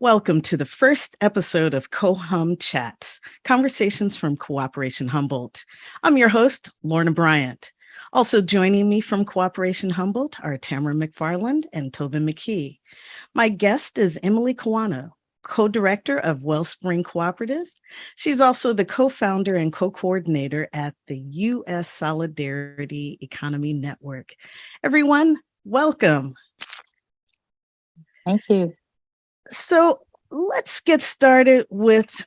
Welcome to the first episode of CoHum Chats, Conversations from Cooperation Humboldt. I'm your host, Lorna Bryant. Also joining me from Cooperation Humboldt are Tamara McFarland and Tobin McKee. My guest is Emily Kawano, co-director of Wellspring Cooperative. She's also the co-founder and co-coordinator at the U.S. Solidarity Economy Network. Everyone, welcome. Thank you. So let's get started with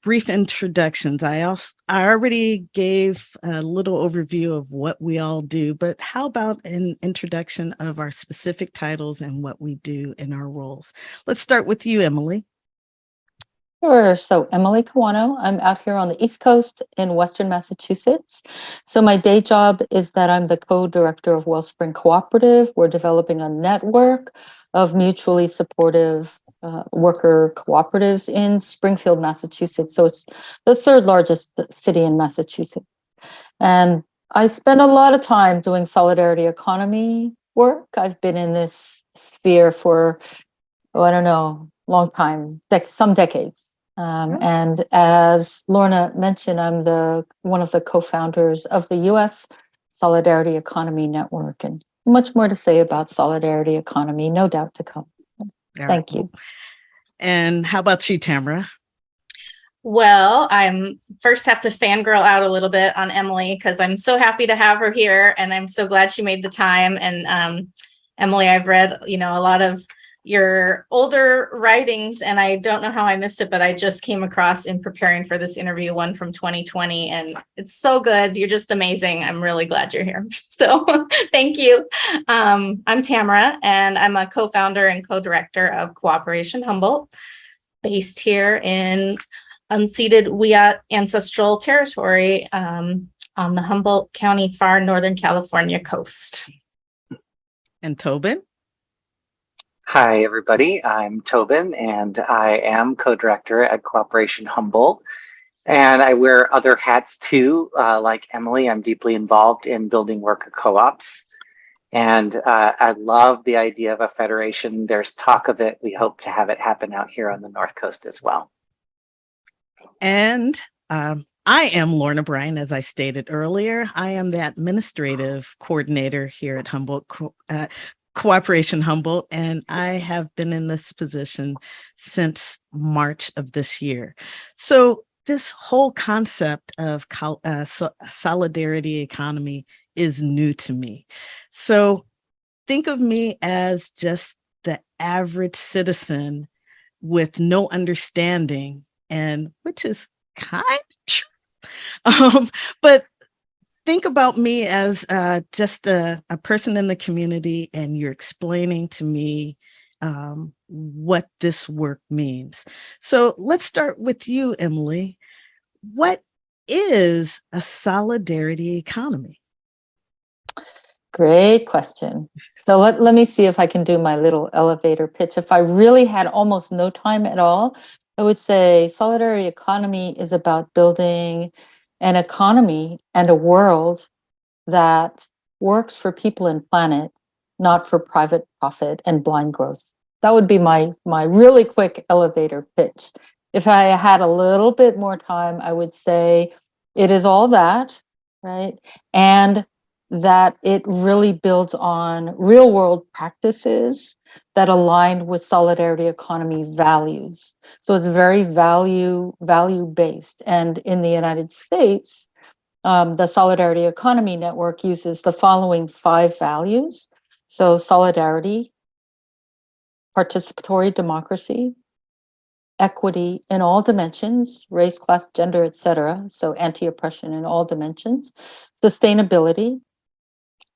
brief introductions. I already gave a little overview of what we all do, but how about an introduction of our specific titles and what we do in our roles? Let's start with you, Emily. Sure. So Emily Kawano, I'm out here on the East Coast in Western Massachusetts. So my day job is that I'm the co-director of Wellspring Cooperative. We're developing a network of mutually supportive worker cooperatives in Springfield, Massachusetts. So it's the third largest city in Massachusetts. And I spend a lot of time doing solidarity economy work. I've been in this sphere for, long time, some decades. And as Lorna mentioned, I'm one of the co-founders of the U.S. Solidarity Economy Network, and much more to say about solidarity economy, no doubt to come. Thank you. And how about you, Tamara? Well, I'm first have to fangirl out a little bit on Emily because I'm so happy to have her here, and I'm so glad she made the time. And Emily, I've read, a lot of your older writings, and I don't know how I missed it, but I just came across in preparing for this interview one from 2020, and it's so good. You're just amazing. I'm really glad you're here. So thank you. I'm Tamara, and I'm a co-founder and co-director of Cooperation Humboldt, based here in unceded Wiyot ancestral territory on the Humboldt County, far northern California coast. And Tobin? Hi, everybody. I'm Tobin, and I am co-director at Cooperation Humboldt. And I wear other hats too. Like Emily, I'm deeply involved in building worker co-ops. And I love the idea of a federation. There's talk of it. We hope to have it happen out here on the North Coast as well. And I am Lorna Bryant, as I stated earlier. I am the administrative coordinator here at Cooperation Humboldt, and I have been in this position since March of this year. So this whole concept of solidarity economy is new to me. So think of me as just the average citizen with no understanding, and which is kind of true. But think about me as just a person in the community, and you're explaining to me what this work means. So let's start with you, Emily. What is a solidarity economy? Great question. So let me see if I can do my little elevator pitch. If I really had almost no time at all, I would say solidarity economy is about building an economy and a world that works for people and planet, not for private profit and blind growth. That would be my really quick elevator pitch. If I had a little bit more time, I would say it is all that, right? And that it really builds on real world practices that align with solidarity economy values. So it's very value based. And in the United States, the Solidarity Economy Network uses the following 5 values. So solidarity, participatory democracy, equity in all dimensions, race, class, gender, etc. So anti-oppression in all dimensions, sustainability.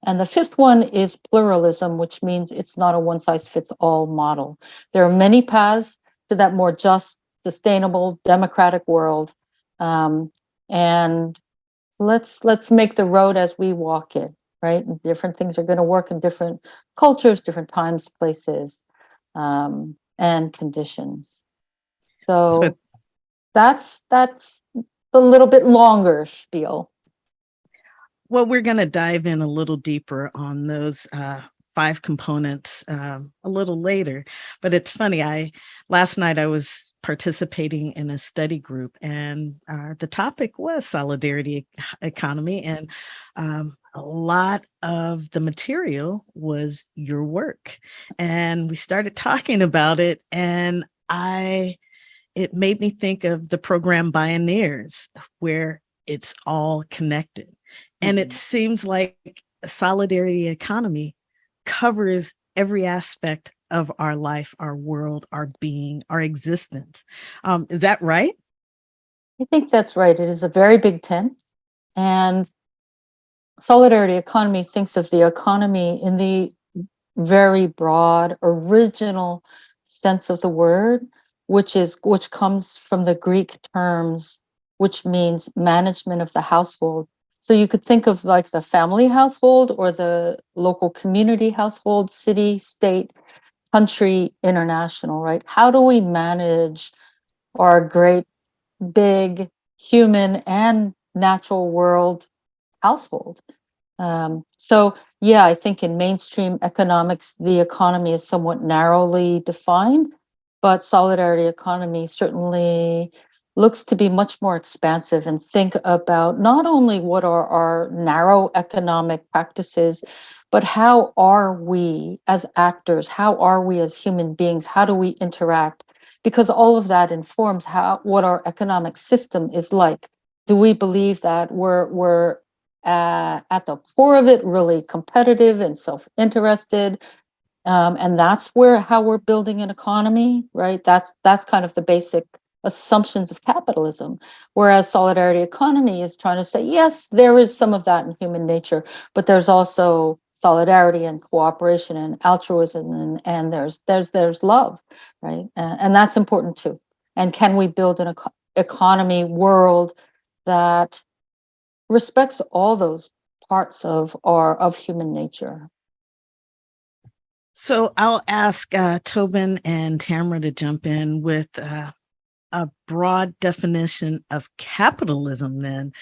And the 5th one is pluralism, which means it's not a one-size-fits-all model. There are many paths to that more just, sustainable, democratic world. And let's make the road as we walk it, right? Different things are going to work in different cultures, different times, places, and conditions. So that's a little bit longer spiel. Well, we're going to dive in a little deeper on those 5 components a little later. But it's funny, last night I was participating in a study group, and the topic was solidarity economy, and a lot of the material was your work. And we started talking about it, and it made me think of the program Pioneers, where it's all connected. And it seems like a solidarity economy covers every aspect of our life, our world, our being, our existence. Is that right? I think that's right. It is a very big tent. And solidarity economy thinks of the economy in the very broad, original sense of the word, which comes from the Greek terms, which means management of the household. So you could think of like the family household or the local community household, city, state, country, international, right? How do we manage our great, big human and natural world household? So yeah, I think in mainstream economics, the economy is somewhat narrowly defined, but solidarity economy certainly looks to be much more expansive and think about not only what are our narrow economic practices, but how are we as actors, how are we as human beings, how do we interact? Because all of that informs what our economic system is like. Do we believe that we're at the core of it really competitive and self-interested, and that's how we're building an economy, right? That's kind of the basic assumptions of capitalism, whereas solidarity economy is trying to say, yes, there is some of that in human nature, but there's also solidarity and cooperation and altruism, and there's love, right? And that's important too. And can we build an economy world that respects all those parts of human nature? So I'll ask Tobin and Tamara to jump in with a broad definition of capitalism then.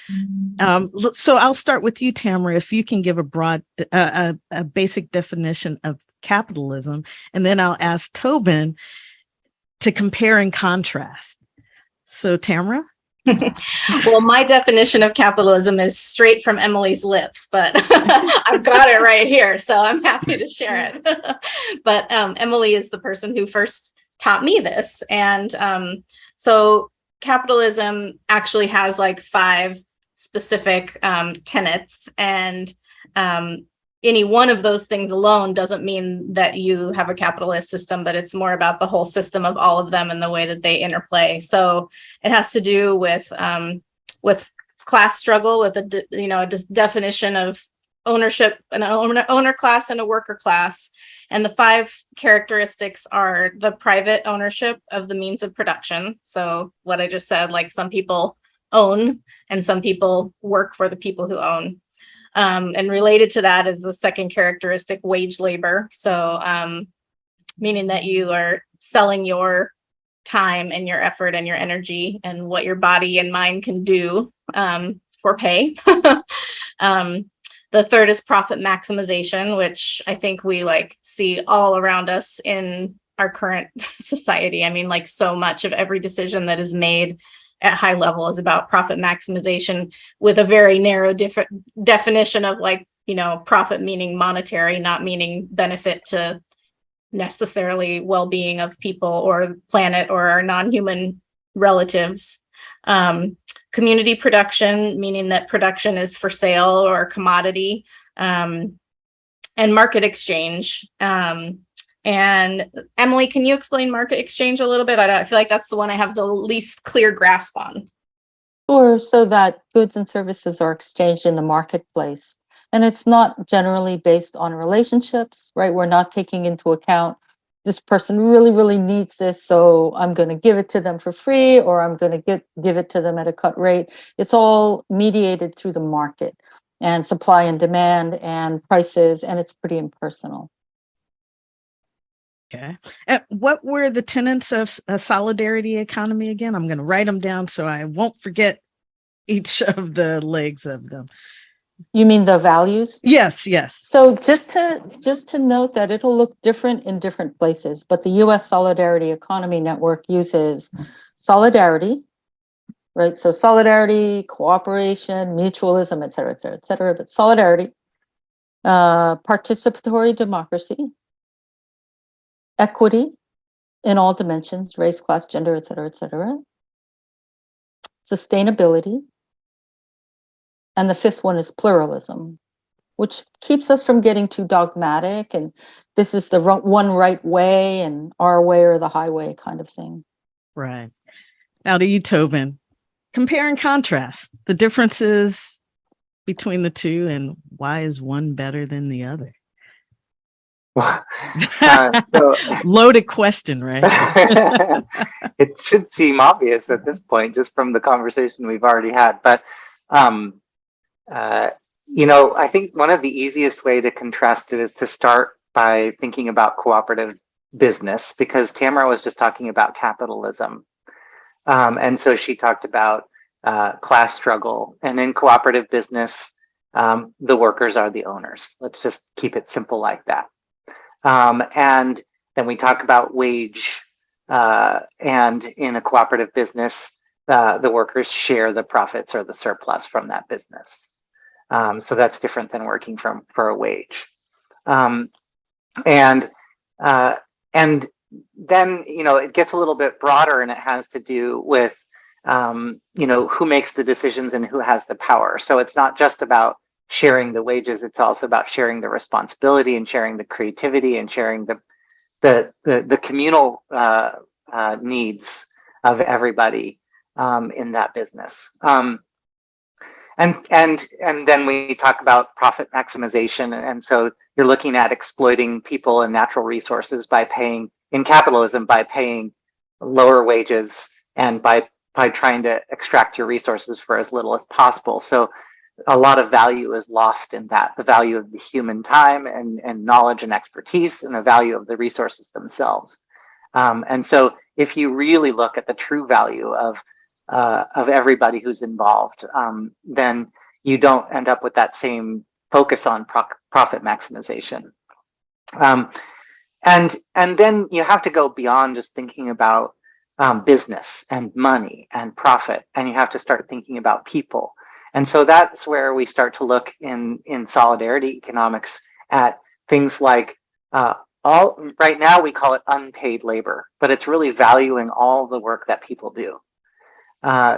So I'll start with you, Tamara, if you can give a basic definition of capitalism, and then I'll ask Tobin to compare and contrast. So Tamara? Well, my definition of capitalism is straight from Emily's lips, but I've got it right here, so I'm happy to share it. But Emily is the person who first taught me this. And so capitalism actually has like 5 specific tenets, and any one of those things alone doesn't mean that you have a capitalist system, but it's more about the whole system of all of them and the way that they interplay. So it has to do with class struggle, with a definition of ownership, an owner class and a worker class. And the 5 characteristics are the private ownership of the means of production. So what I just said, like some people own and some people work for the people who own. And related to that is the second characteristic, wage labor. So meaning that you are selling your time and your effort and your energy and what your body and mind can do for pay. The third is profit maximization, which I think we see all around us in our current society. I mean, like so much of every decision that is made at high level is about profit maximization, with a very narrow definition of profit meaning monetary, not meaning benefit to necessarily well-being of people or the planet or our non-human relatives. Community production, meaning that production is for sale or commodity, and market exchange. And Emily, can you explain market exchange a little bit? I feel like that's the one I have the least clear grasp on. Sure, so that goods and services are exchanged in the marketplace. And it's not generally based on relationships, right? We're not taking into account this person really, really needs this, so I'm going to give it to them for free, or I'm going to give it to them at a cut rate. It's all mediated through the market and supply and demand and prices, and it's pretty impersonal. Okay. What were the tenets of a solidarity economy again? I'm going to write them down so I won't forget each of the legs of them. You mean the values? Yes, yes. So just to note that it'll look different in different places, but the U.S. Solidarity Economy Network uses solidarity, right? So solidarity, cooperation, mutualism, et cetera, et cetera, et cetera. But solidarity, participatory democracy, equity in all dimensions, race, class, gender, et cetera, sustainability, and the fifth one is pluralism, which keeps us from getting too dogmatic and this is the one right way and our way or the highway kind of thing. Right. Now to you, Tobin. Compare and contrast the differences between the two and why is one better than the other? So loaded question, right? it should seem obvious at this point, just from the conversation we've already had. But I think one of the easiest way to contrast it is to start by thinking about cooperative business, because Tamara was just talking about capitalism. And so she talked about class struggle, and in cooperative business, the workers are the owners. Let's just keep it simple like that. And then we talk about wage, and in a cooperative business, the workers share the profits or the surplus from that business. So that's different than working for a wage. And then, it gets a little bit broader, and it has to do with, who makes the decisions and who has the power. So it's not just about sharing the wages. It's also about sharing the responsibility and sharing the creativity and sharing the communal needs of everybody in that business. And then we talk about profit maximization. And so you're looking at exploiting people and natural resources by paying lower wages and by trying to extract your resources for as little as possible. So a lot of value is lost in that, the value of the human time and knowledge and expertise, and the value of the resources themselves. And so if you really look at the true value of everybody who's involved, then you don't end up with that same focus on profit maximization. And then you have to go beyond just thinking about business and money and profit, and you have to start thinking about people. And so that's where we start to look in solidarity economics at things like right now we call it unpaid labor, but it's really valuing all the work that people do.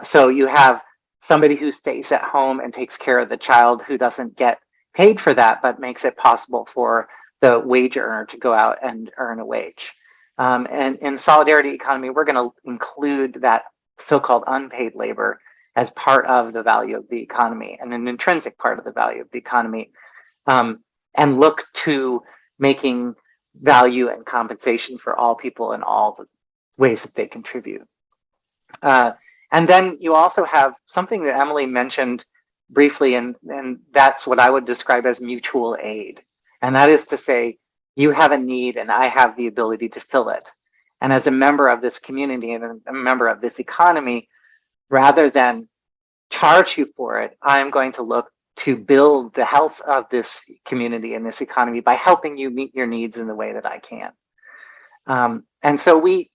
So you have somebody who stays at home and takes care of the child who doesn't get paid for that, but makes it possible for the wage earner to go out and earn a wage. And in solidarity economy, we're going to include that so-called unpaid labor as part of the value of the economy and an intrinsic part of the value of the economy, and look to making value and compensation for all people in all the ways that they contribute. And then you also have something that Emily mentioned briefly, and that's what I would describe as mutual aid. And that is to say, you have a need and I have the ability to fill it. And as a member of this community and a member of this economy, rather than charge you for it, I'm going to look to build the health of this community and this economy by helping you meet your needs in the way that I can. And so we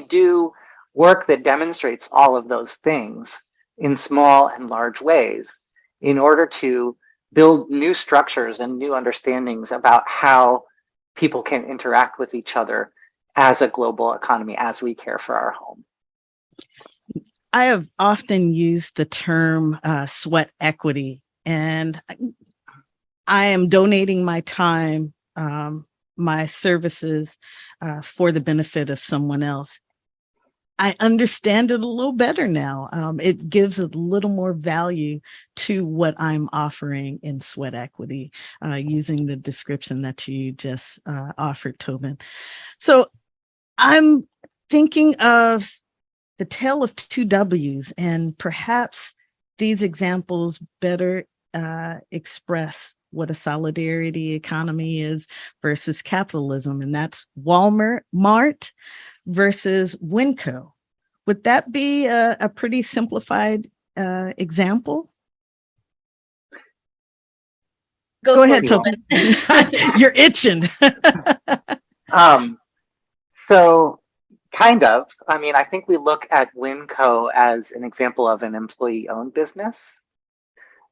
do work that demonstrates all of those things in small and large ways in order to build new structures and new understandings about how people can interact with each other as a global economy as we care for our home. I have often used the term sweat equity, and I am donating my time, my services for the benefit of someone else. I understand it a little better now. It gives a little more value to what I'm offering in sweat equity, using the description that you just offered, Tobin. So I'm thinking of the tale of two W's, and perhaps these examples better express what a solidarity economy is versus capitalism, and that's Walmart versus Winco. Would that be a pretty simplified example? Go ahead, you Tobin. You're itching. So kind of. I mean, I think we look at Winco as an example of an employee-owned business.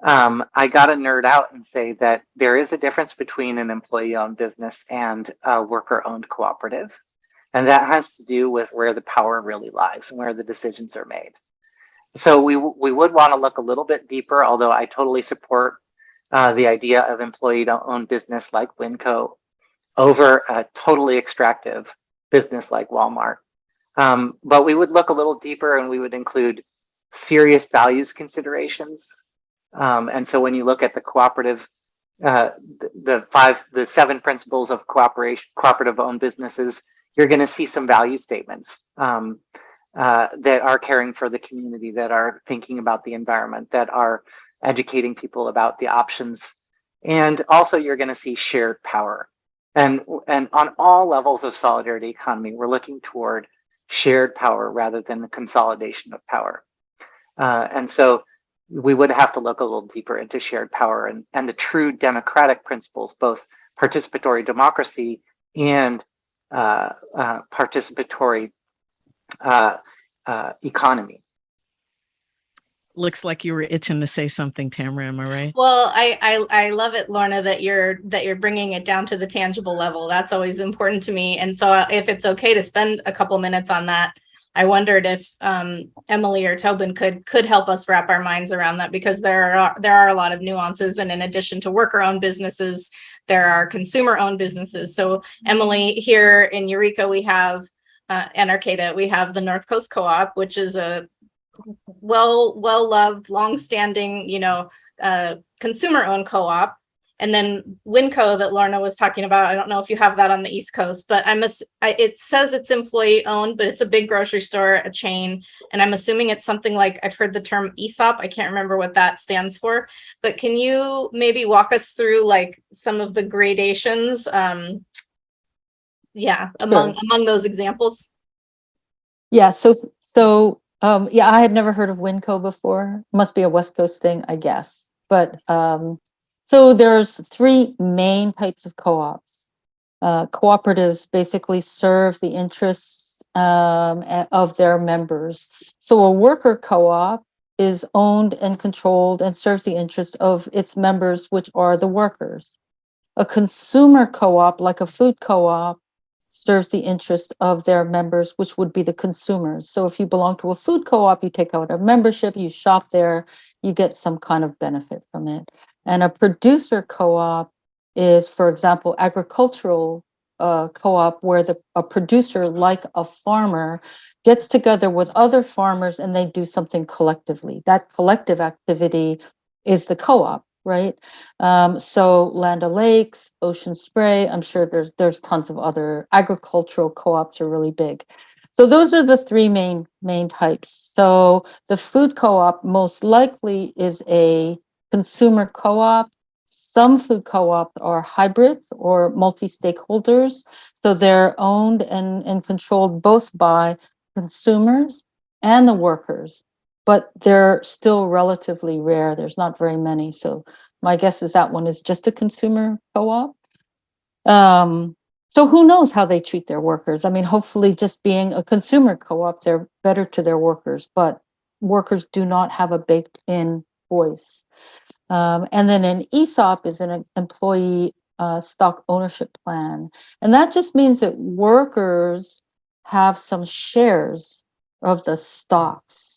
I got to nerd out and say that there is a difference between an employee-owned business and a worker-owned cooperative. And that has to do with where the power really lies and where the decisions are made. So we would want to look a little bit deeper, although I totally support the idea of employee-owned business like Winco over a totally extractive business like Walmart. But we would look a little deeper and we would include serious values considerations. And so when you look at the cooperative, the 7 principles of cooperative owned businesses, you're going to see some value statements that are caring for the community, that are thinking about the environment, that are educating people about the options. And also you're going to see shared power. And on all levels of solidarity economy, we're looking toward shared power rather than the consolidation of power. And so we would have to look a little deeper into shared power and the true democratic principles, both participatory democracy and participatory economy. Looks like you were itching to say something, Tamara. Am I right? Well, I love it, Lorna, that you're bringing it down to the tangible level. That's always important to me. And so if it's okay to spend a couple minutes on that, I wondered if Emily or Tobin could help us wrap our minds around that, because there are a lot of nuances. And in addition to worker-owned businesses, there are consumer-owned businesses. So Emily, here in Eureka, we have and Arcata, we have the North Coast Co-op, which is a well-loved, long-standing, consumer-owned co-op. And then Winco that Lorna was talking about, I don't know if you have that on the East Coast, but it says it's employee-owned, but it's a big grocery store, a chain, and I'm assuming it's something like, I've heard the term ESOP. I can't remember what that stands for, but can you maybe walk us through like some of the gradations? Among those examples. Yeah. Yeah, I had never heard of Winco before. Must be a West Coast thing, I guess. But so there's 3 main types of co-ops. Cooperatives basically serve the interests of their members. So a worker co-op is owned and controlled and serves the interests of its members, which are the workers. A consumer co-op, like a food co-op, serves the interest of their members, which would be the consumers. So if you belong to a food co-op, you take out a membership, you shop there, you get some kind of benefit from it. And a producer co-op is, for example, agricultural co-op, where a producer, like a farmer, gets together with other farmers and they do something collectively. That collective activity is the co-op. Right. So Land O'Lakes, Ocean Spray, I'm sure there's tons of other agricultural co-ops are really big. So those are the 3 main types. So the food co-op most likely is a consumer co-op. Some food co-ops are hybrids or multi-stakeholders. So they're owned and controlled both by consumers and the workers. But they're still relatively rare. There's not very many. So my guess is that one is just a consumer co-op. So who knows how they treat their workers? I mean, hopefully just being a consumer co-op, they're better to their workers, but workers do not have a baked-in voice. And then an ESOP is an employee stock ownership plan. And that just means that workers have some shares of the stocks.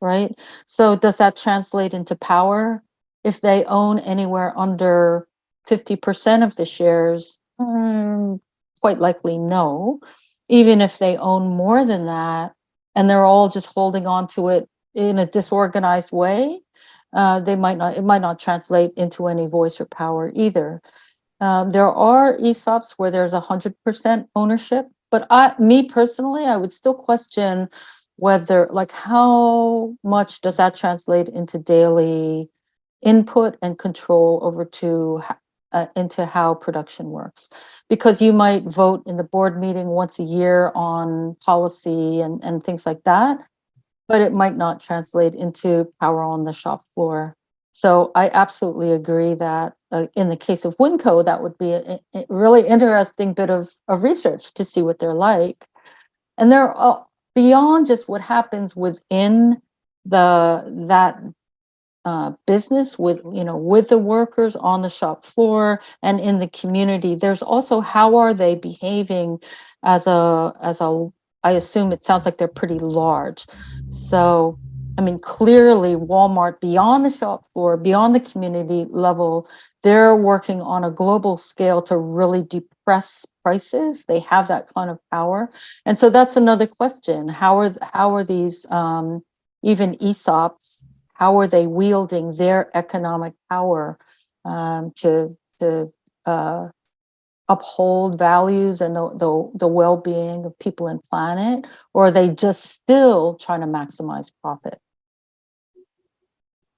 Right? So does that translate into power? If they own anywhere under 50% of the shares, quite likely no. Even if they own more than that, and they're all just holding on to it in a disorganized way, it might not translate into any voice or power either. There are ESOPs where there's 100% ownership, but me personally, I would still question whether, like, how much does that translate into daily input and control over into how production works? Because you might vote in the board meeting once a year on policy and things like that, but it might not translate into power on the shop floor. So I absolutely agree that in the case of WinCo, that would be a really interesting bit of research to see what they're like. And they're beyond just what happens within that business with with the workers on the shop floor and in the community. There's also how are they behaving as a I assume it sounds like they're pretty large. So I mean, clearly Walmart, beyond the shop floor, beyond the community level, they're working on a global scale to really depress prices. They have that kind of power. And so that's another question. How are these even ESOPs, how are they wielding their economic power to uphold values and the well-being of people and planet, or are they just still trying to maximize profit?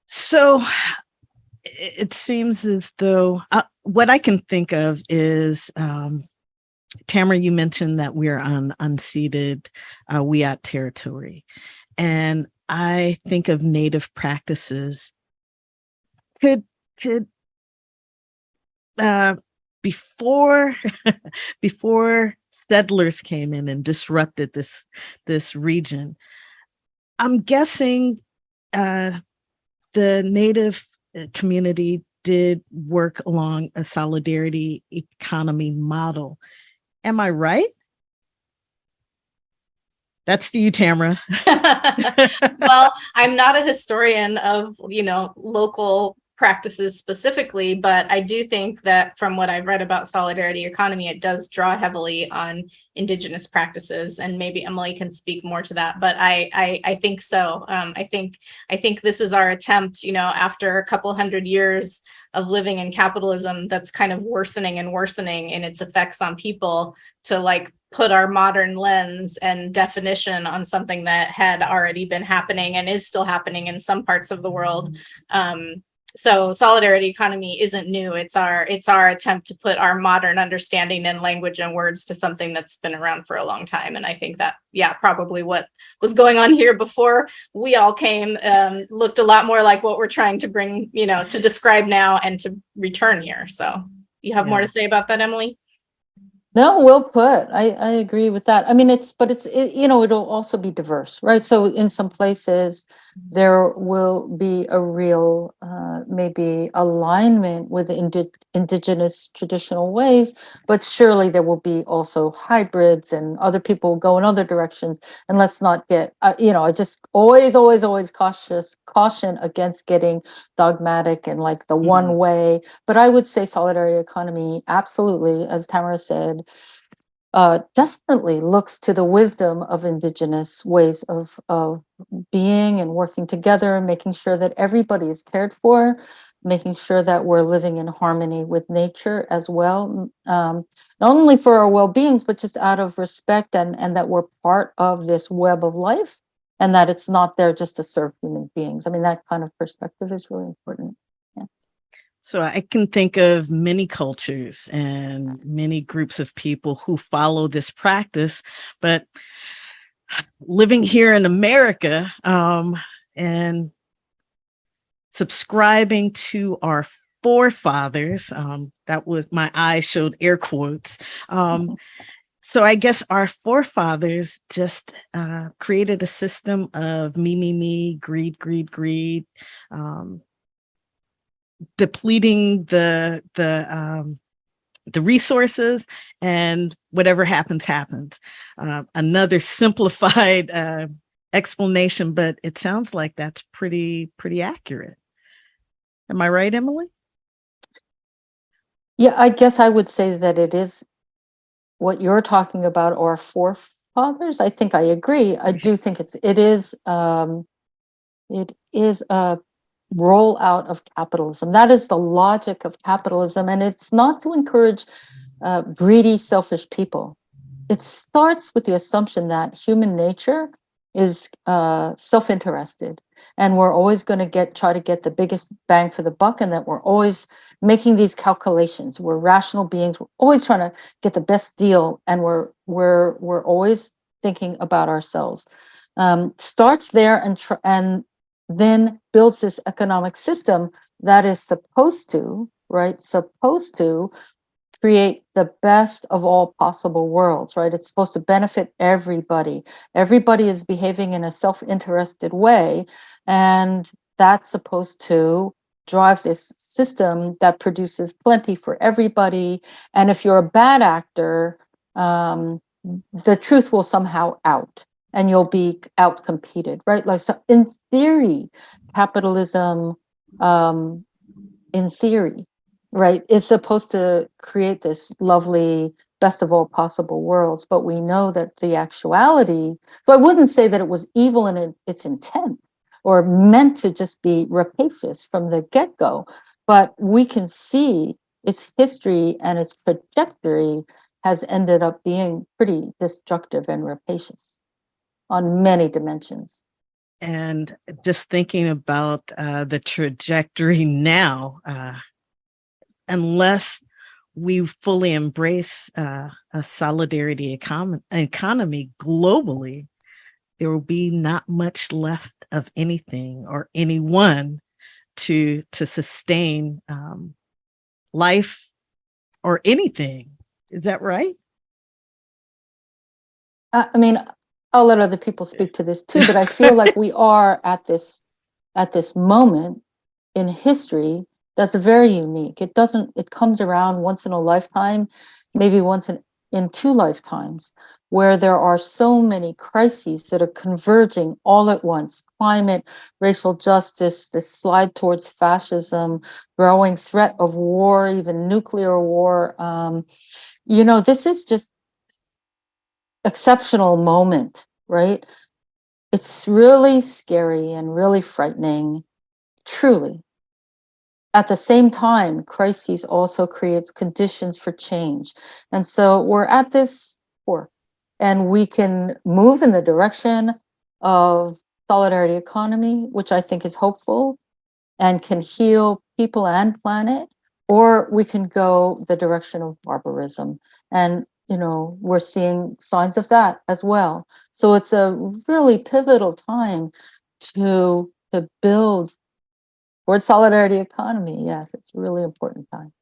So it seems as though what I can think of is, Tamara, you mentioned that we're on unceded Wiyot territory. And I think of native practices. Could before settlers came in and disrupted this region, I'm guessing the native community did work along a solidarity economy model. Am I right? That's to you, Tamara. Well, I'm not a historian of, local practices specifically, but I do think that from what I've read about solidarity economy, it does draw heavily on Indigenous practices, and maybe Emily can speak more to that. But I think so. I think this is our attempt, after a couple hundred years of living in capitalism that's kind of worsening and worsening in its effects on people, to put our modern lens and definition on something that had already been happening and is still happening in some parts of the world. So solidarity economy isn't new. It's our attempt to put our modern understanding and language and words to something that's been around for a long time. And I think that, probably what was going on here before we all came looked a lot more like what we're trying to bring, to describe now and to return here. So you have more to say about that, Emily? No, well put. I agree with that. I mean, it'll also be diverse, right? So in some places there will be a real maybe alignment with indigenous traditional ways, but surely there will be also hybrids and other people go in other directions. And let's not get, I just always caution against getting dogmatic and like the one way. But I would say solidarity economy, absolutely, as Tamara said, definitely looks to the wisdom of indigenous ways of being and working together, making sure that everybody is cared for, making sure that we're living in harmony with nature as well, not only for our well-beings, but just out of respect and that we're part of this web of life, and that it's not there just to serve human beings. I mean, that kind of perspective is really important. So I can think of many cultures and many groups of people who follow this practice, but living here in America and subscribing to our forefathers, that was, my eyes showed air quotes. So I guess our forefathers just created a system of me, greed, depleting the resources, and whatever happens. Another simplified explanation, but it sounds like that's pretty accurate. Am I right, Emily? Yeah, I guess I would say that it is what you're talking about, our forefathers. I think I agree. I do think it is a rollout of capitalism. That is the logic of capitalism, and it's not to encourage greedy, selfish people. It starts with the assumption that human nature is self-interested, and we're always going to try to get the biggest bang for the buck, and that we're always making these calculations. We're rational beings. We're always trying to get the best deal, and we're always thinking about ourselves. Starts there and then builds this economic system that is supposed to, right, supposed to create the best of all possible worlds, right? It's supposed to benefit everybody. Everybody is behaving in a self-interested way, and that's supposed to drive this system that produces plenty for everybody. And if you're a bad actor, the truth will somehow out, and you'll be out competed, right? Like, so in theory, capitalism, in theory, right, is supposed to create this lovely best of all possible worlds, but we know that the actuality, so I wouldn't say that it was evil in its intent or meant to just be rapacious from the get-go, but we can see its history and its trajectory has ended up being pretty destructive and rapacious on many dimensions. And just thinking about the trajectory now, unless we fully embrace a solidarity economy globally, there will be not much left of anything or anyone to sustain life or anything. Is that right? I mean, I'll let other people speak to this too, but I feel like we are at this moment in history that's very unique. It comes around once in a lifetime, maybe once in two lifetimes, where there are so many crises that are converging all at once: climate, racial justice, this slide towards fascism, growing threat of war, even nuclear war. This is just exceptional moment, right? It's really scary and really frightening, truly. At the same time, crises also creates conditions for change. And so we're at this fork, and we can move in the direction of solidarity economy, which I think is hopeful and can heal people and planet, or we can go the direction of barbarism. And we're seeing signs of that as well. So it's a really pivotal time to build towards solidarity economy. Yes, it's a really important time.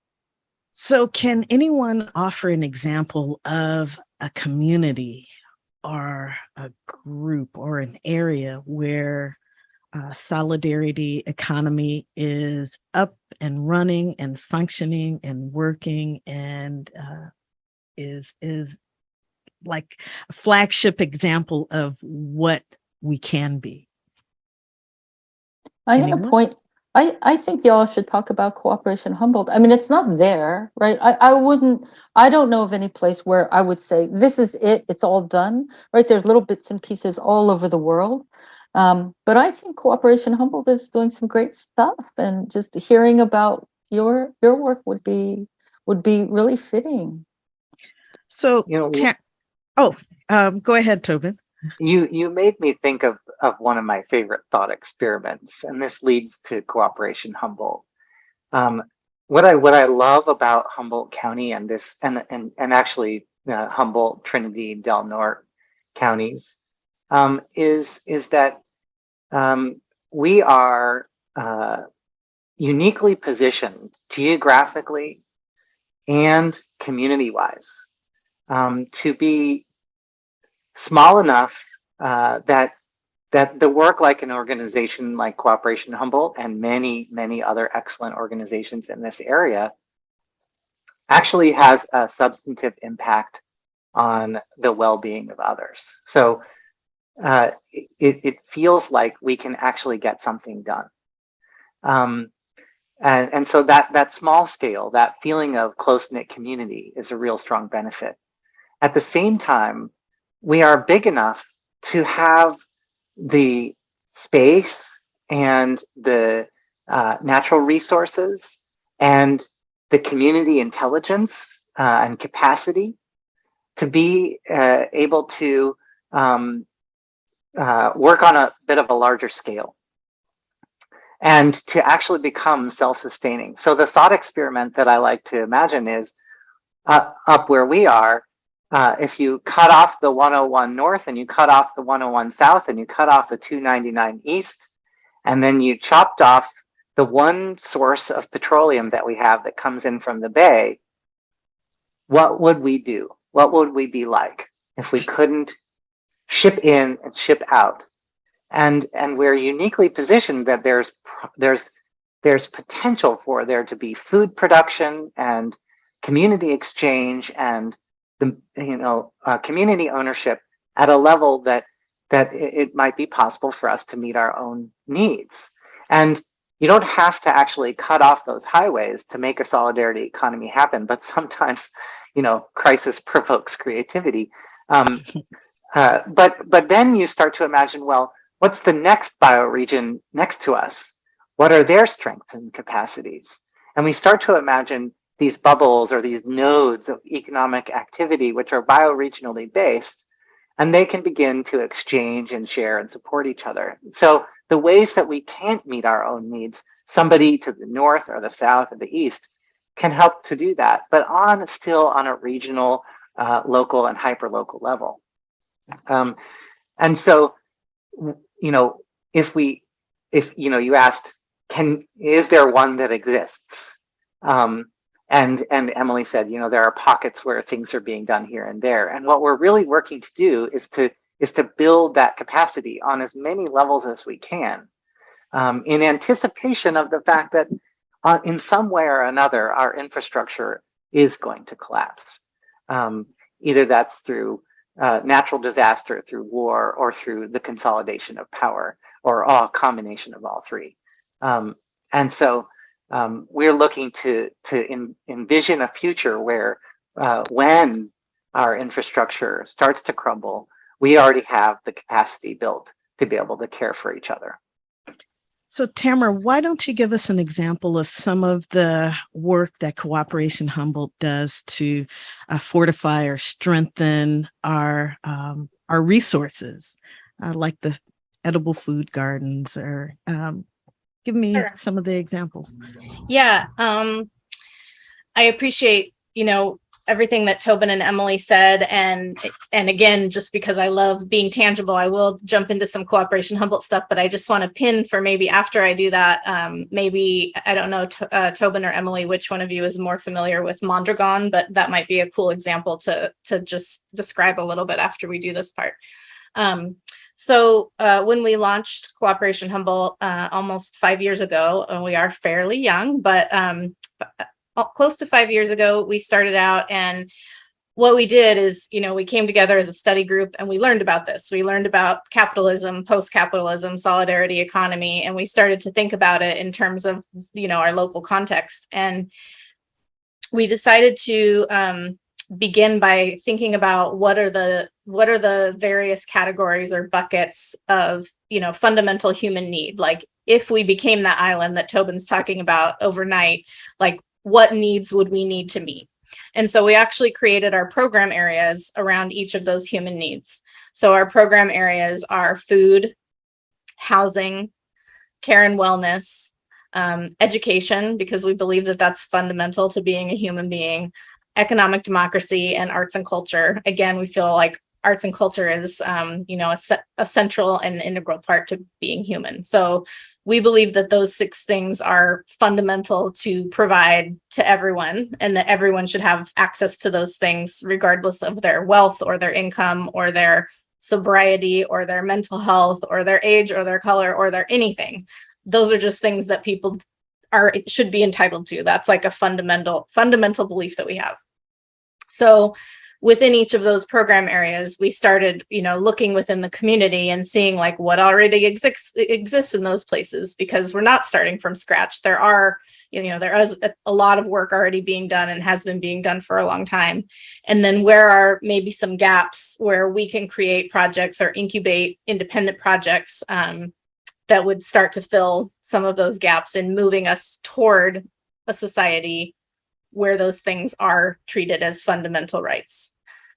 So can anyone offer an example of a community or a group or an area where solidarity economy is up and running and functioning and working and is like a flagship example of what we can be? I'm going to point. I think y'all should talk about Cooperation Humboldt. I mean, it's not there, right? I don't know of any place where I would say, this is it, it's all done, right? There's little bits and pieces all over the world. But I think Cooperation Humboldt is doing some great stuff, and just hearing about your work would be really fitting. So, go ahead, Tobin. You made me think of one of my favorite thought experiments, and this leads to Cooperation Humboldt. What I love about Humboldt County and this and actually Humboldt, Trinity, Del Norte counties is that we are uniquely positioned geographically and community-wise to be small enough that the work, like an organization like Cooperation Humboldt and many other excellent organizations in this area, actually has a substantive impact on the well-being of others. So it feels like we can actually get something done. And so that small scale, that feeling of close-knit community is a real strong benefit. At the same time, we are big enough to have the space and the natural resources and the community intelligence and capacity to be able to work on a bit of a larger scale and to actually become self-sustaining. So the thought experiment that I like to imagine is up where we are, if you cut off the 101 north and you cut off the 101 south and you cut off the 299 east, and then you chopped off the one source of petroleum that we have that comes in from the bay, what would we do? What would we be like if we couldn't ship in and ship out? And we're uniquely positioned that there's potential for there to be food production and community exchange and the community ownership at a level that it might be possible for us to meet our own needs. And you don't have to actually cut off those highways to make a solidarity economy happen, but sometimes, crisis provokes creativity. But then you start to imagine, well, what's the next bioregion next to us? What are their strengths and capacities? And we start to imagine these bubbles or these nodes of economic activity, which are bioregionally based, and they can begin to exchange and share and support each other. So the ways that we can't meet our own needs, somebody to the north or the south or the east can help to do that, but still on a regional, local and hyperlocal level. And so, if you asked, is there one that exists? And Emily said, there are pockets where things are being done here and there. And what we're really working to do is to build that capacity on as many levels as we can, in anticipation of the fact that in some way or another, our infrastructure is going to collapse. Either that's through natural disaster, through war, or through the consolidation of power, or a combination of all three. And so we're looking to envision a future where when our infrastructure starts to crumble, we already have the capacity built to be able to care for each other. So Tamara, why don't you give us an example of some of the work that Cooperation Humboldt does to fortify or strengthen our resources, like the edible food gardens, or give me Sure. some of the examples. Yeah, I appreciate, everything that Tobin and Emily said. And again, just because I love being tangible, I will jump into some Cooperation Humboldt stuff, but I just want to pin for maybe after I do that, maybe, I don't know, Tobin or Emily, which one of you is more familiar with Mondragon, but that might be a cool example to just describe a little bit after we do this part. So when we launched Cooperation Humboldt almost 5 years ago, and we are fairly young, but close to 5 years ago, we started out, and what we did is, we came together as a study group and we learned about this. We learned about capitalism, post-capitalism, solidarity economy, and we started to think about it in terms of, our local context. And we decided to begin by thinking about what are the various categories or buckets of fundamental human need. Like, if we became that island that Tobin's talking about overnight, like, what needs would we need to meet? And so we actually created our program areas around each of those human needs. So our program areas are food, housing, care and wellness, education, because we believe that that's fundamental to being a human being, economic democracy, and arts and culture. Again, we feel like arts and culture is, a central and integral part to being human. So we believe that those 6 things are fundamental to provide to everyone, and that everyone should have access to those things regardless of their wealth or their income or their sobriety or their mental health or their age or their color or their anything. Those are just things that people should be entitled to. That's like a fundamental belief that we have. So within each of those program areas, we started, looking within the community and seeing like what already exists in those places, because we're not starting from scratch. There is a lot of work already being done and has been being done for a long time. And then where are maybe some gaps where we can create projects or incubate independent projects that would start to fill some of those gaps in moving us toward a society where those things are treated as fundamental rights.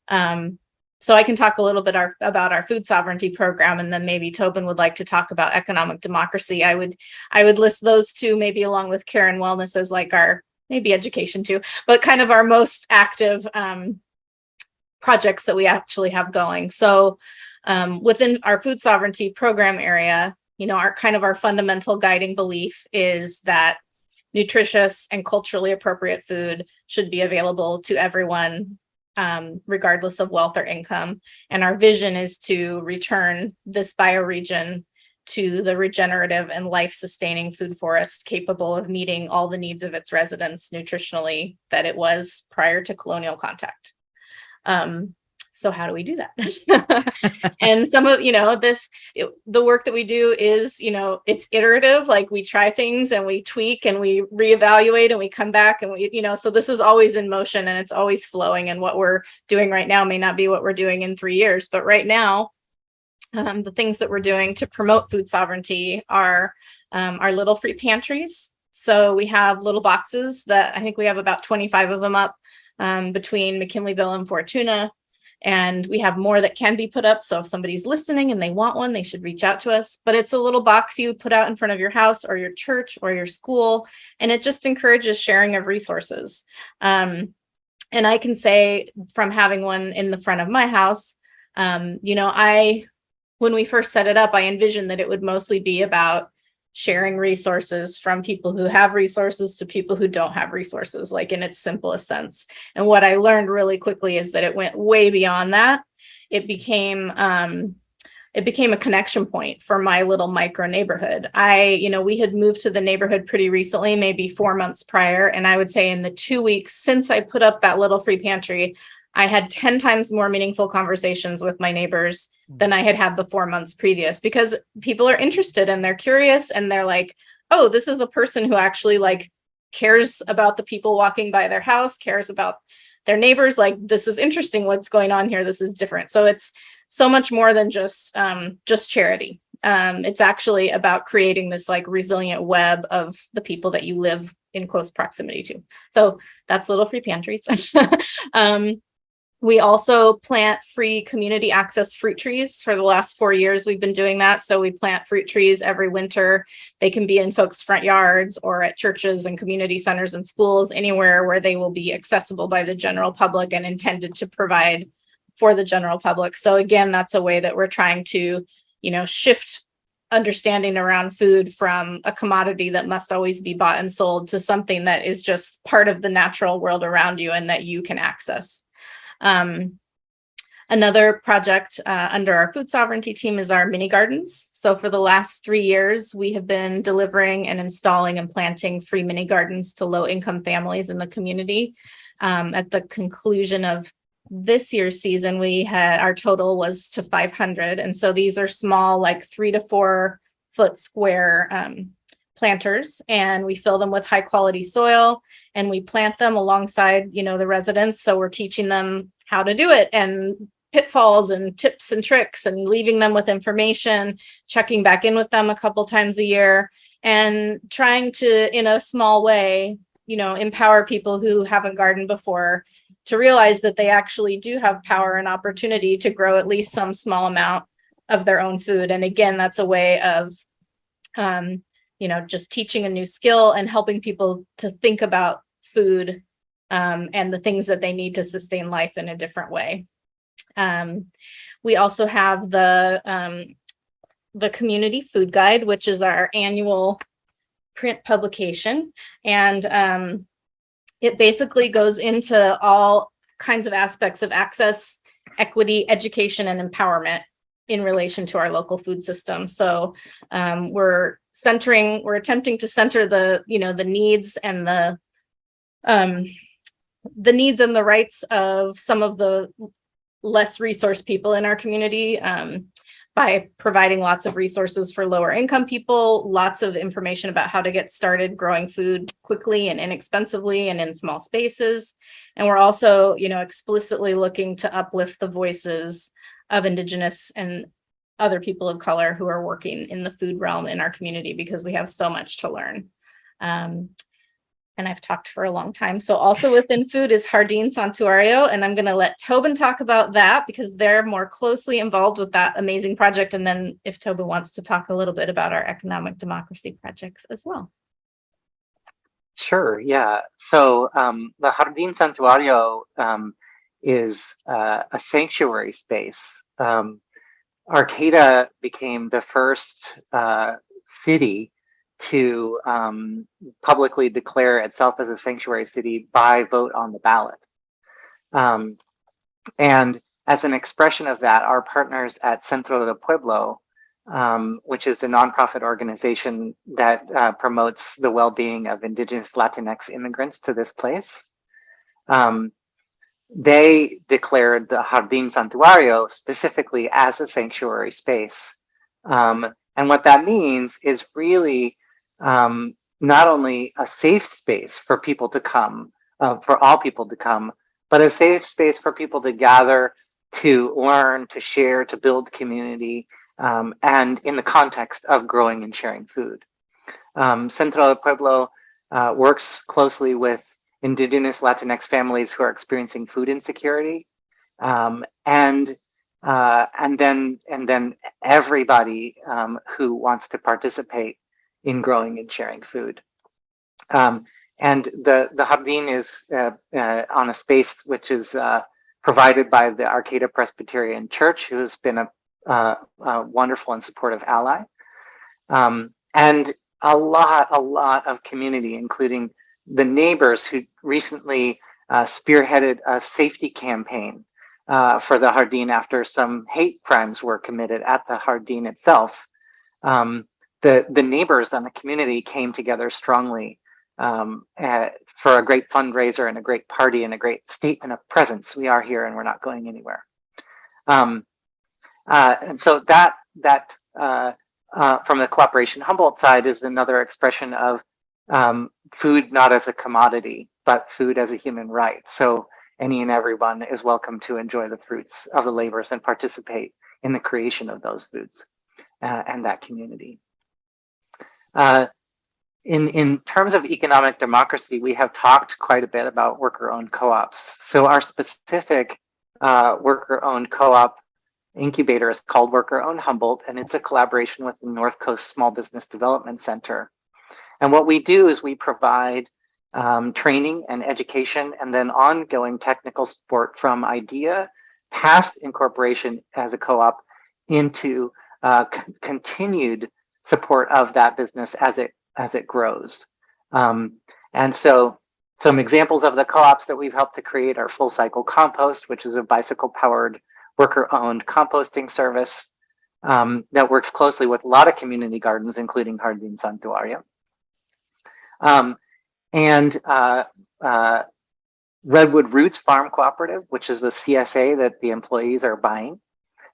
So I can talk a little bit about our food sovereignty program, and then maybe Tobin would like to talk about economic democracy. I would list those two maybe along with care and wellness as like our, maybe education too, but kind of our most active projects that we actually have going. So within our food sovereignty program area, our fundamental guiding belief is that nutritious and culturally appropriate food should be available to everyone, regardless of wealth or income. And our vision is to return this bioregion to the regenerative and life-sustaining food forest capable of meeting all the needs of its residents nutritionally that it was prior to colonial contact. So how do we do that? And some of, the work that we do is, it's iterative, like we try things and we tweak and we reevaluate and we come back and so this is always in motion and it's always flowing. And what we're doing right now may not be what we're doing in 3 years, but right now, the things that we're doing to promote food sovereignty are our little free pantries. So we have little boxes that I think we have about 25 of them up between McKinleyville and Fortuna. And we have more that can be put up. So if somebody's listening and they want one, they should reach out to us. But it's a little box you put out in front of your house or your church or your school. And it just encourages sharing of resources. And I can say from having one in the front of my house, when we first set it up, I envisioned that it would mostly be about sharing resources from people who have resources to people who don't have resources, like in its simplest sense. And what I learned really quickly is that it went way beyond that. It became a connection point for my little micro neighborhood. We had moved to the neighborhood pretty recently, maybe 4 months prior. And I would say in the 2 weeks since I put up that little free pantry, I had 10 times more meaningful conversations with my neighbors than I had the 4 months previous, because people are interested and they're curious and they're like, oh, this is a person who actually cares about the people walking by their house, cares about their neighbors. Like, this is interesting. What's going on here? This is different. So it's so much more than just charity. It's actually about creating this resilient web of the people that you live in close proximity to. So that's little free pantries. We also plant free community access fruit trees. For the last 4 years, we've been doing that. So we plant fruit trees every winter. They can be in folks' front yards or at churches and community centers and schools, anywhere where they will be accessible by the general public and intended to provide for the general public. So again, that's a way that we're trying to, shift understanding around food from a commodity that must always be bought and sold to something that is just part of the natural world around you and that you can access. Another project under our food sovereignty team is our mini gardens. So for the last 3 years, we have been delivering and installing and planting free mini gardens to low-income families in the community. At the conclusion of this year's season, our total was to 500. And so these are small, 3 to 4 foot square planters, and we fill them with high quality soil and we plant them alongside, the residents. So we're teaching them how to do it and pitfalls and tips and tricks and leaving them with information, checking back in with them a couple times a year and trying to, in a small way, empower people who haven't gardened before to realize that they actually do have power and opportunity to grow at least some small amount of their own food. And again, that's a way of just teaching a new skill and helping people to think about food and the things that they need to sustain life in a different way. We also have the Community Food Guide, which is our annual print publication. And it basically goes into all kinds of aspects of access, equity, education, and empowerment in relation to our local food system. So we're attempting to center the needs and the needs and the rights of some of the less resourced people in our community by providing lots of resources for lower income people, lots of information about how to get started growing food quickly and inexpensively and in small spaces. And we're also, explicitly looking to uplift the voices of Indigenous and other people of color who are working in the food realm in our community, because we have so much to learn. And I've talked for a long time. So also within food is Jardín Santuario, and I'm going to let Tobin talk about that because they're more closely involved with that amazing project. And then if Tobin wants to talk a little bit about our economic democracy projects as well. Sure, yeah. So the Jardín Santuario is a sanctuary space Arcata became the first city to publicly declare itself as a sanctuary city by vote on the ballot. And as an expression of that, our partners at Centro del Pueblo, which is a nonprofit organization that promotes the well-being of indigenous Latinx immigrants to this place, they declared the Jardín Santuario specifically as a sanctuary space. And what that means is really not only a safe space for people to come, for all people to come, but a safe space for people to gather, to learn, to share, to build community, and in the context of growing and sharing food. Centro del Pueblo works closely with indigenous Latinx families who are experiencing food insecurity, and then everybody who wants to participate in growing and sharing food. And the Jardín is on a space which is provided by the Arcata Presbyterian Church, who has been a wonderful and supportive ally. And a lot of community, including the neighbors who recently spearheaded a safety campaign for the Jardín after some hate crimes were committed at the Jardín itself. The neighbors and the community came together strongly for a great fundraiser and a great party and a great statement of presence. We are here and we're not going anywhere. And so that from the Cooperation Humboldt side is another expression of food not as a commodity, but food as a human right. So any and everyone is welcome to enjoy the fruits of the labors and participate in the creation of those foods and that community. In terms of economic democracy, we have talked quite a bit about worker-owned co-ops. So our specific worker-owned co-op incubator is called Worker-Owned Humboldt, and it's a collaboration with the North Coast Small Business Development Center. And what we do is we provide training and education and then ongoing technical support from idea past incorporation as a co-op into continued support of that business as it grows. And so some examples of the co-ops that we've helped to create are Full Cycle Compost, which is a bicycle-powered worker-owned composting service that works closely with a lot of community gardens, including Jardín Santuario. And Redwood Roots Farm Cooperative, which is a CSA that the employees are buying.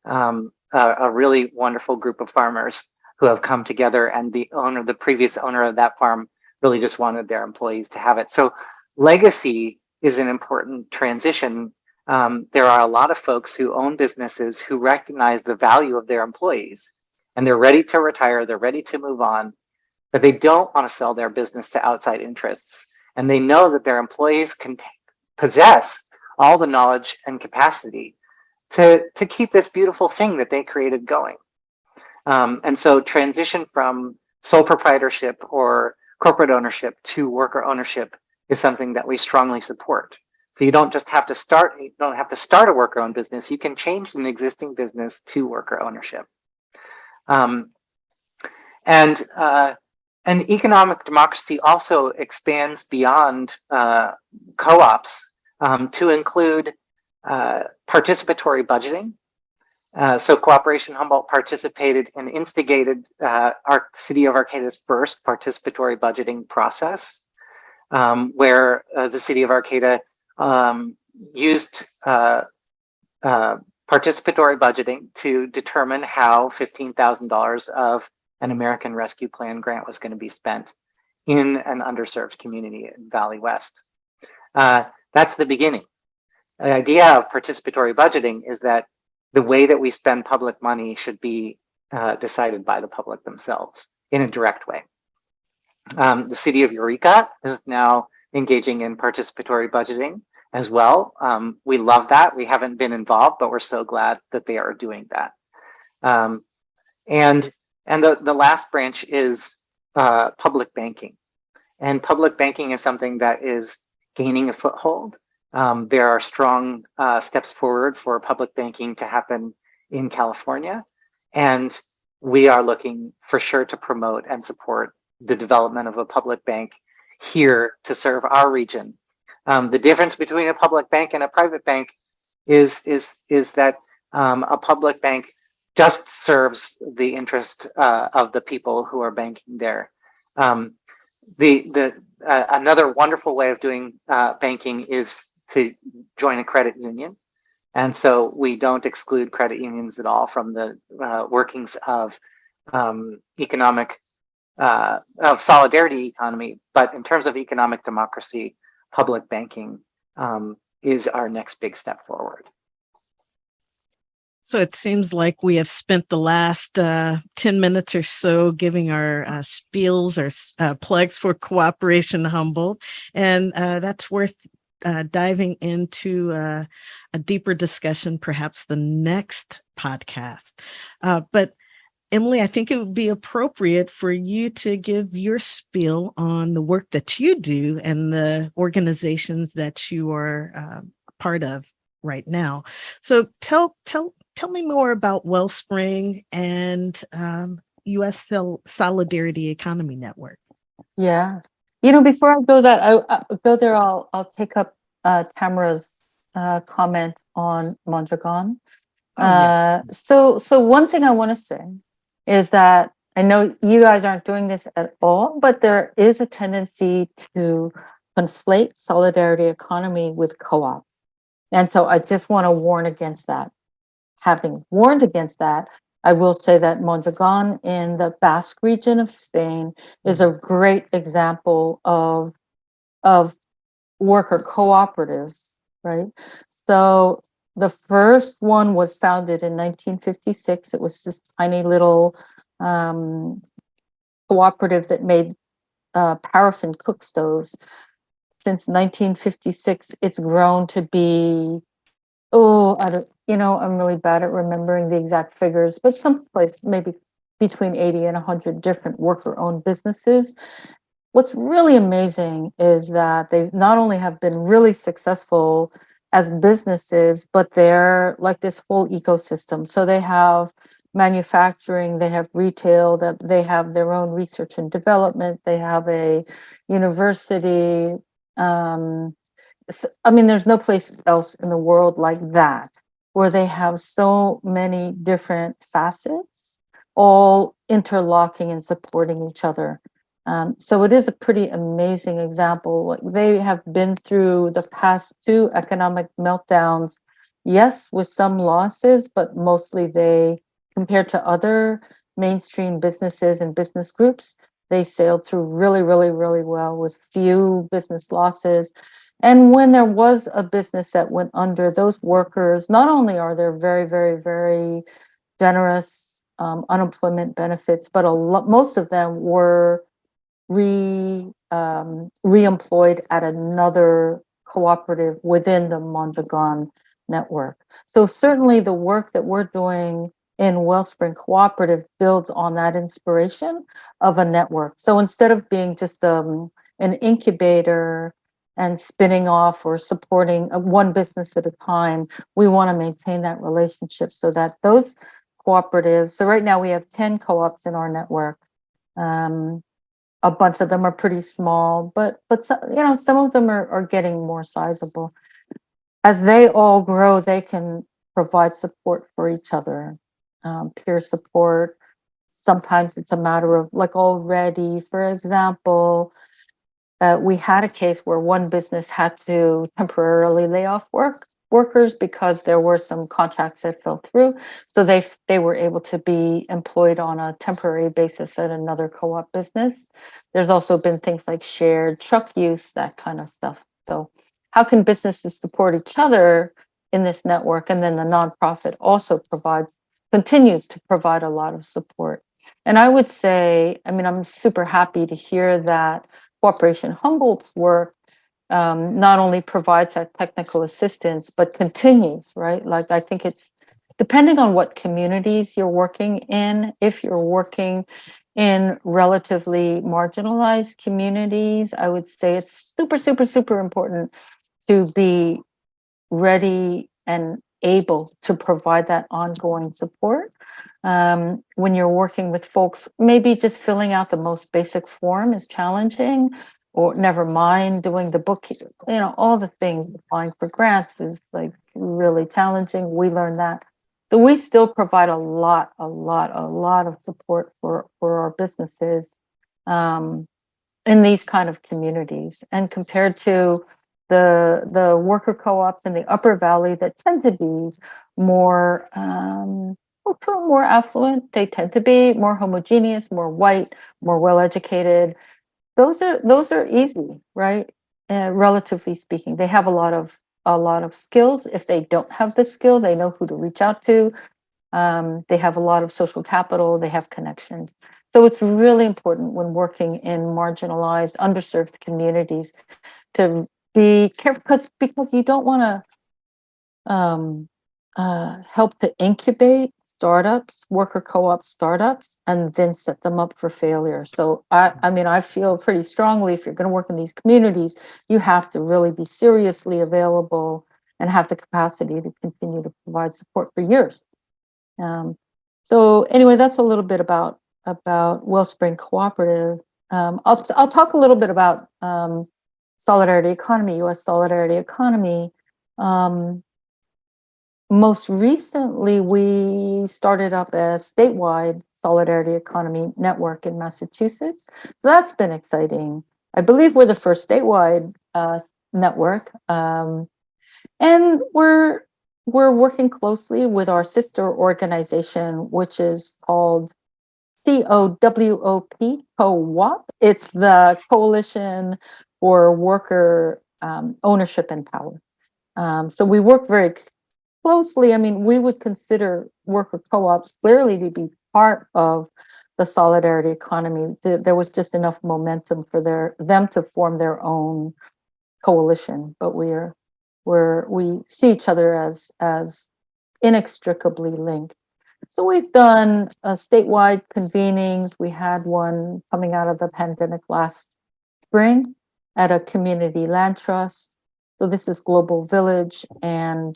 A really wonderful group of farmers who have come together, and the previous owner of that farm really just wanted their employees to have it. So legacy is an important transition. There are a lot of folks who own businesses who recognize the value of their employees, and they're ready to retire, they're ready to move on, but they don't want to sell their business to outside interests. And they know that their employees can possess all the knowledge and capacity to keep this beautiful thing that they created going. And so transition from sole proprietorship or corporate ownership to worker ownership is something that we strongly support. So you don't have to start a worker-owned business. You can change an existing business to worker ownership. And economic democracy also expands beyond co-ops to include participatory budgeting. So Cooperation Humboldt participated and instigated our City of Arcata's first participatory budgeting process, where the City of Arcata used participatory budgeting to determine how $15,000 of an American Rescue Plan grant was going to be spent in an underserved community in Valley West. That's the beginning. The idea of participatory budgeting is that the way that we spend public money should be decided by the public themselves in a direct way. The City of Eureka is now engaging in participatory budgeting as well. We love that. We haven't been involved, but we're so glad that they are doing that. And the last branch is public banking. And public banking is something that is gaining a foothold. There are strong steps forward for public banking to happen in California. And we are looking for sure to promote and support the development of a public bank here to serve our region. The difference between a public bank and a private bank is that a public bank just serves the interest of the people who are banking there. Another wonderful way of doing banking is to join a credit union. And so we don't exclude credit unions at all from the workings of economic, of solidarity economy. But in terms of economic democracy, public banking is our next big step forward. So it seems like we have spent the last 10 minutes or so giving our spiels or plugs for Cooperation Humboldt. And that's worth diving into a deeper discussion, perhaps the next podcast. But Emily, I think it would be appropriate for you to give your spiel on the work that you do and the organizations that you are part of right now. So tell me more about Wellspring and U.S. Solidarity Economy Network. Yeah. Before I go there, I'll take up Tamara's comment on Mondragon. Yes. So one thing I want to say is that I know you guys aren't doing this at all, but there is a tendency to conflate solidarity economy with co-ops. And so I just want to warn against that. Having warned against that, I will say that Mondragon in the Basque region of Spain is a great example of worker cooperatives, right? So the first one was founded in 1956. It was this tiny little cooperative that made paraffin cook stoves. Since 1956, it's grown to be, I'm really bad at remembering the exact figures, but someplace maybe between 80 and 100 different worker-owned businesses. What's really amazing is that they not only have been really successful as businesses, but they're like this whole ecosystem. So they have manufacturing, they have retail, that they have their own research and development, they have a university. There's no place else in the world like that, where they have so many different facets, all interlocking and supporting each other. So it is a pretty amazing example. They have been through the past 2 economic meltdowns, yes, with some losses, but mostly they, compared to other mainstream businesses and business groups, they sailed through really, really, really well with few business losses. And when there was a business that went under, those workers, not only are there very, very, very generous unemployment benefits, but most of them were re-employed at another cooperative within the Mondragon network. So certainly the work that we're doing in Wellspring Cooperative builds on that inspiration of a network. So instead of being just an incubator and spinning off or supporting one business at a time, we want to maintain that relationship so that those cooperatives, so right now we have 10 co-ops in our network. A bunch of them are pretty small, but some of them are getting more sizable. As they all grow, they can provide support for each other, peer support. Sometimes it's a matter of, like, already, for example, we had a case where one business had to temporarily lay off workers because there were some contracts that fell through. So they were able to be employed on a temporary basis at another co-op business. There's also been things like shared truck use, that kind of stuff. So how can businesses support each other in this network? And then the nonprofit also continues to provide a lot of support. And I would say, I'm super happy to hear that Cooperation Humboldt's work not only provides that technical assistance, but continues, right? Like, I think it's depending on what communities you're working in. If you're working in relatively marginalized communities, I would say it's super, super, super important to be ready and able to provide that ongoing support. When you're working with folks, maybe just filling out the most basic form is challenging, or never mind doing the book, all the things, applying for grants is like really challenging. We learned that. But we still provide a lot of support for our businesses in these kind of communities. And compared to the worker co-ops in the Upper Valley that tend to be more more affluent, they tend to be more homogeneous, more white, more well-educated. Those are easy, right? Relatively speaking, they have a lot of skills. If they don't have the skill, they know who to reach out to. They have a lot of social capital. They have connections. So it's really important when working in marginalized, underserved communities to be careful, because you don't want to help to incubate startups, worker co-op startups, and then set them up for failure. So I feel pretty strongly, if you're going to work in these communities, you have to really be seriously available and have the capacity to continue to provide support for years. So anyway, that's a little bit about Wellspring Cooperative. I'll talk a little bit about solidarity economy, U.S. solidarity economy. Most recently, we started up a statewide solidarity economy network in Massachusetts. So that's been exciting. I believe we're the first statewide network, and we're working closely with our sister organization, which is called COWOP, CoWOP. It's the Coalition for Worker Ownership and Power. So we work very closely. I mean, we would consider worker co-ops clearly to be part of the solidarity economy. There was just enough momentum for them to form their own coalition, but we see each other as inextricably linked. So we've done statewide convenings. We had one coming out of the pandemic last spring at a community land trust. So this is Global Village, and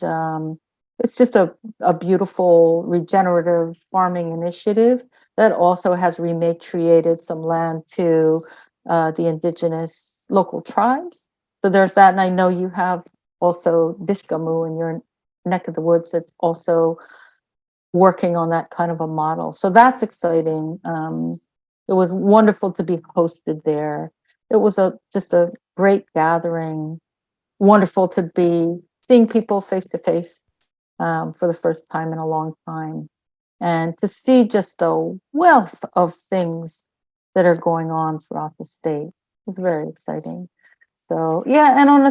it's just a beautiful regenerative farming initiative that also has rematriated some land to the indigenous local tribes. So there's that, and I know you have also Bishgamu in your neck of the woods that's also working on that kind of a model. So that's exciting. It was wonderful to be hosted there. It was just a great gathering. Wonderful to be seeing people face to face for the first time in a long time, and to see just the wealth of things that are going on throughout the state. It's very exciting. So yeah, and on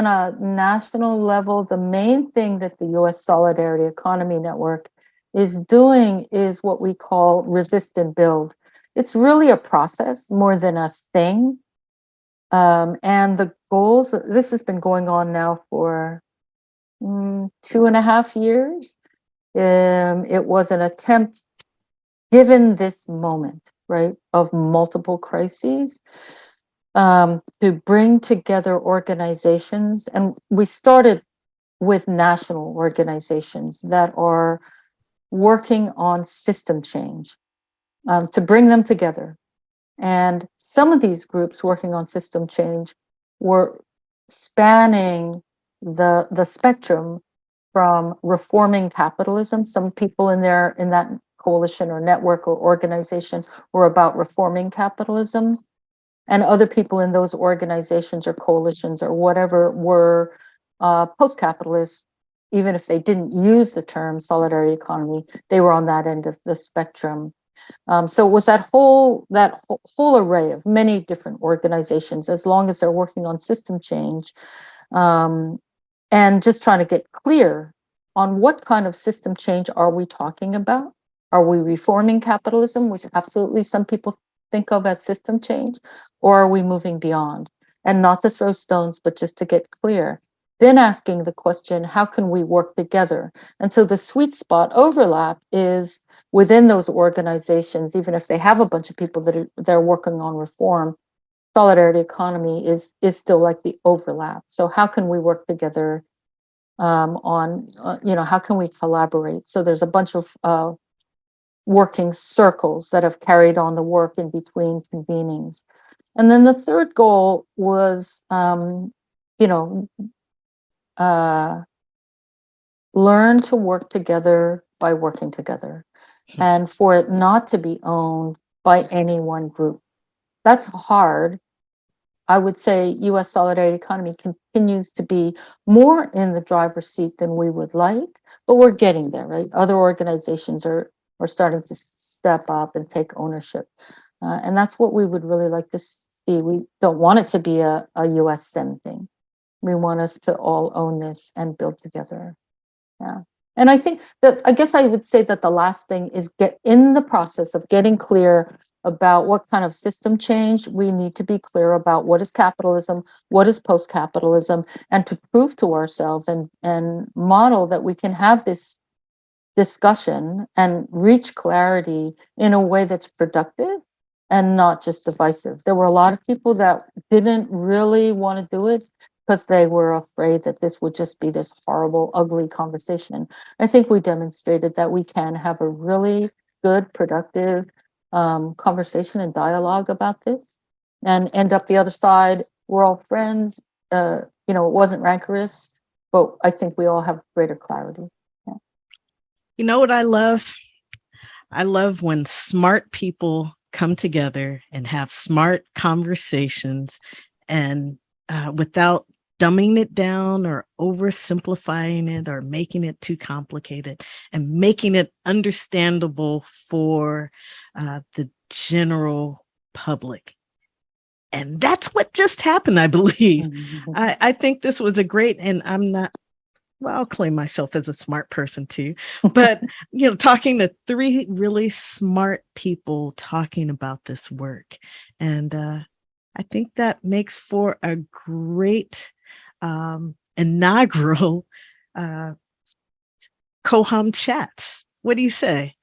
a national level, the main thing that the U.S. Solidarity Economy Network is doing is what we call resist and build. It's really a process more than a thing. And the goals, this has been going on now for 2.5 years. It was an attempt, given this moment, right, of multiple crises, to bring together organizations. And we started with national organizations that are working on system change, to bring them together. And some of these groups working on system change were spanning the spectrum from reforming capitalism. Some people in that coalition or network or organization were about reforming capitalism, and other people in those organizations or coalitions or whatever were post-capitalist. Even if they didn't use the term solidarity economy, they were on that end of the spectrum. So it was that whole array of many different organizations, as long as they're working on system change, and just trying to get clear on what kind of system change are we talking about. Are we reforming capitalism, which absolutely some people think of as system change, or are we moving beyond? And not to throw stones, but just to get clear. Then asking the question, how can we work together? And so the sweet spot overlap is within those organizations. Even if they have a bunch of people that are working on reform, solidarity economy is still like the overlap. So how can we work together on, how can we collaborate? So there's a bunch of working circles that have carried on the work in between convenings. And then the third goal was, learn to work together by working together, and for it not to be owned by any one group. That's hard. I would say U.S. solidarity economy continues to be more in the driver's seat than we would like, but we're getting there, right? Other organizations are starting to step up and take ownership. And that's what we would really like to see. We don't want it to be a U.S. Sen thing. We want us to all own this and build together. Yeah. And I think that, I guess I would say that the last thing is get in the process of getting clear about what kind of system change we need to be clear about. What is capitalism? What is post-capitalism? And to prove to ourselves and model that we can have this discussion and reach clarity in a way that's productive and not just divisive. There were a lot of people that didn't really want to do it because they were afraid that this would just be this horrible, ugly conversation. I think we demonstrated that we can have a really good, productive conversation and dialogue about this and end up the other side. We're all friends. It wasn't rancorous, but I think we all have greater clarity. Yeah. You know what I love? I love when smart people come together and have smart conversations and without dumbing it down or oversimplifying it or making it too complicated and making it understandable for the general public. And that's what just happened, I believe. Mm-hmm. I think this was a great, and I'll claim myself as a smart person too, but, talking to three really smart people talking about this work. And I think that makes for a great inaugural CoHum chats. What do you say?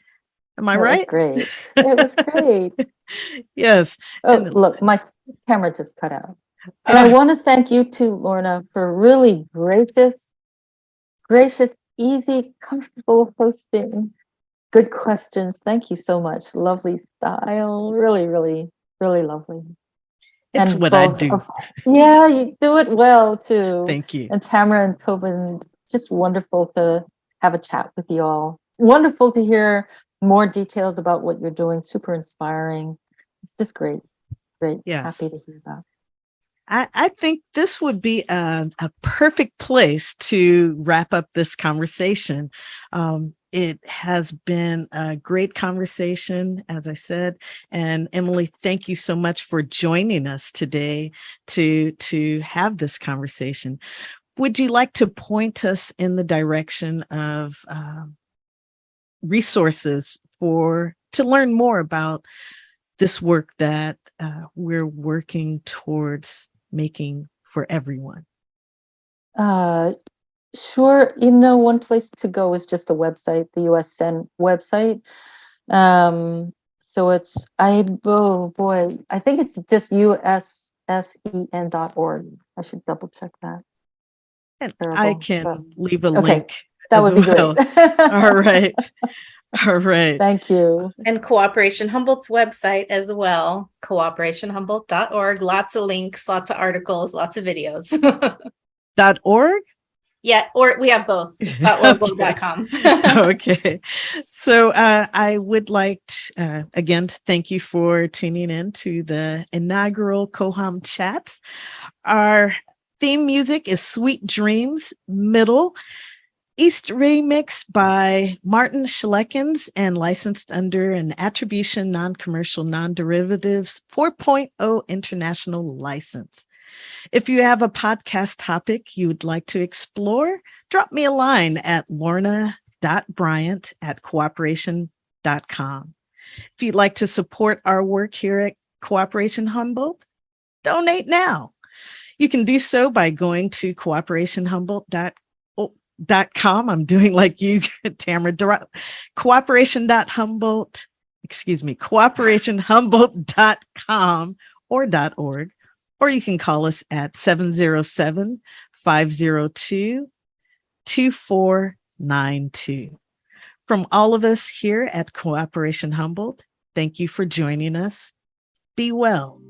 Am I right? Great. It was great. Yes. Oh, look, my camera just cut out. And I want to thank you too, Lorna, for really gracious, easy, comfortable hosting. Good questions. Thank you so much. Lovely style. Really, really, really lovely. It's and what I do. Yeah, you do it well too. Thank you. And Tamara and Tobin, just wonderful to have a chat with you all. Wonderful to hear more details about what you're doing. Super inspiring. It's just great. Great. Yes. Happy to hear that. I think this would be a perfect place to wrap up this conversation. It has been a great conversation, as I said. And Emily, thank you so much for joining us today to have this conversation. Would you like to point us in the direction of resources to learn more about this work that we're working towards making for everyone? Sure. One place to go is just the website, the US Sen website. So it's, I think it's just USSEN.org. I should double check that. And Terrible, I can but leave a okay, link. that would be well. great. All right. All right. Thank you. And Cooperation Humboldt's website as well, cooperationhumboldt.org. Lots of links, lots of articles, lots of videos. .org? Yeah, or we have both. It's .org.com. Okay. So I would like to, again, thank you for tuning in to the inaugural CoHum chats. Our theme music is Sweet Dreams Middle, East remix by Martin Schleckens and licensed under an Attribution Non-Commercial Non-Derivatives 4.0 international license. If you have a podcast topic you would like to explore, drop me a line at lorna.bryant@cooperation.com. If you'd like to support our work here at Cooperation Humboldt, donate now. You can do so by going to cooperationhumboldt.com. I'm doing like you, Tamara. cooperationhumboldt.com or .org, or you can call us at 707-502-2729. 2492. From all of us here at Cooperation Humboldt, thank you for joining us. Be well.